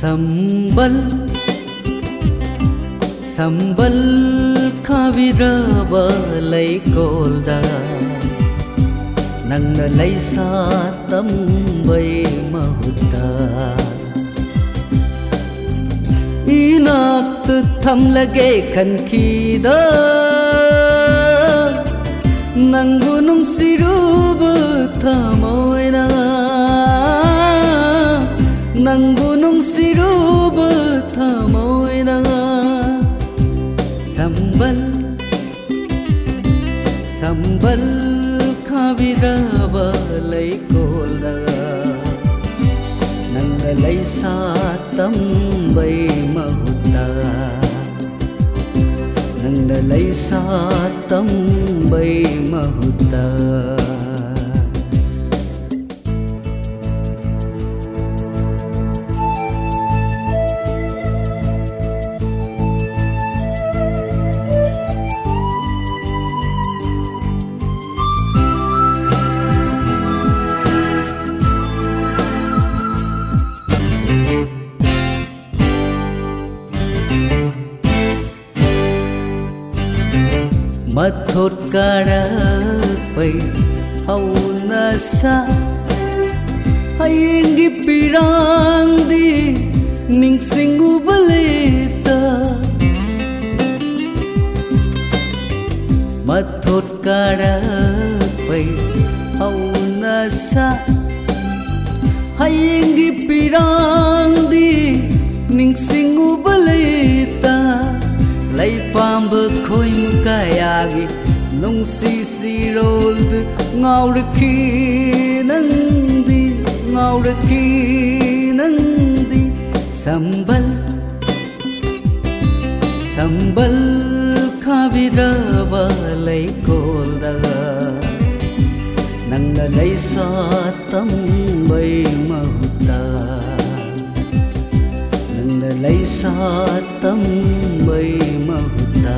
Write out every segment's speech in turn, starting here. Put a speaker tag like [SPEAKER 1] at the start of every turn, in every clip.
[SPEAKER 1] Sambal Sambal khaviraba laikolda Nangna laisa tambay mahutta Inak thamlage khankida Nangunung siruba thamoina Nangunung siruba thamoina Sambal Sambal khaviraba laikolda Nangna laisa tambay mahutta Nangna laisa tambay mahutta Mathot karapai hauna sa Hayingi pirang di ningsingu balita Mathot karapai hauna sa Hayingi pirang di ningsingu balita Lay pamba khoi mukayagi nung sisiroldu ngauraki nandi Sambal Sambal khaviraba laikolda Nangna laisa tambay mahutta Nangna laisa tambay mahutta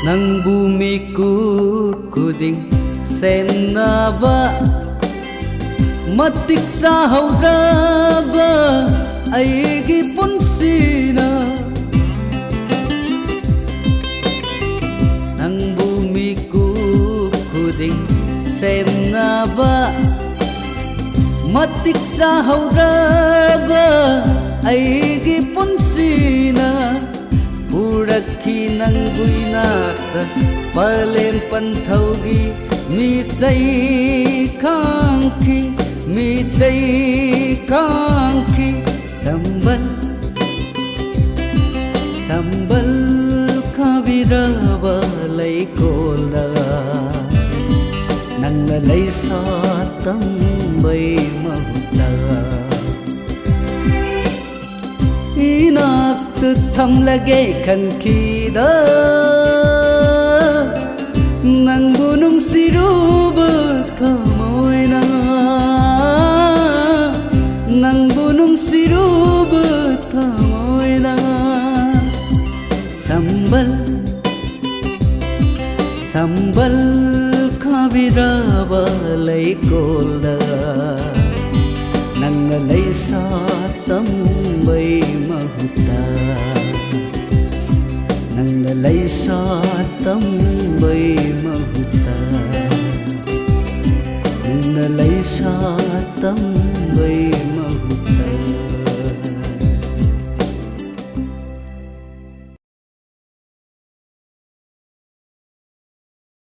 [SPEAKER 1] Nang bumiku kuding senaba Matik sa hauraba aigi punsina Nang bumiku kuding senaba Matik sa hauraba aigi punsina Purakhi nangguinata palem panthaugi misai kankhi Sambal Sambal khaviraba laikolda Nangna laisa tambay mahutta Inak thamlage khankida Nangunung siruba thamoina Nangunung siruba thamoina Sambal Sambal khaviraba laikolda Nangna laisa tambay mahutta Nangna laisa tambay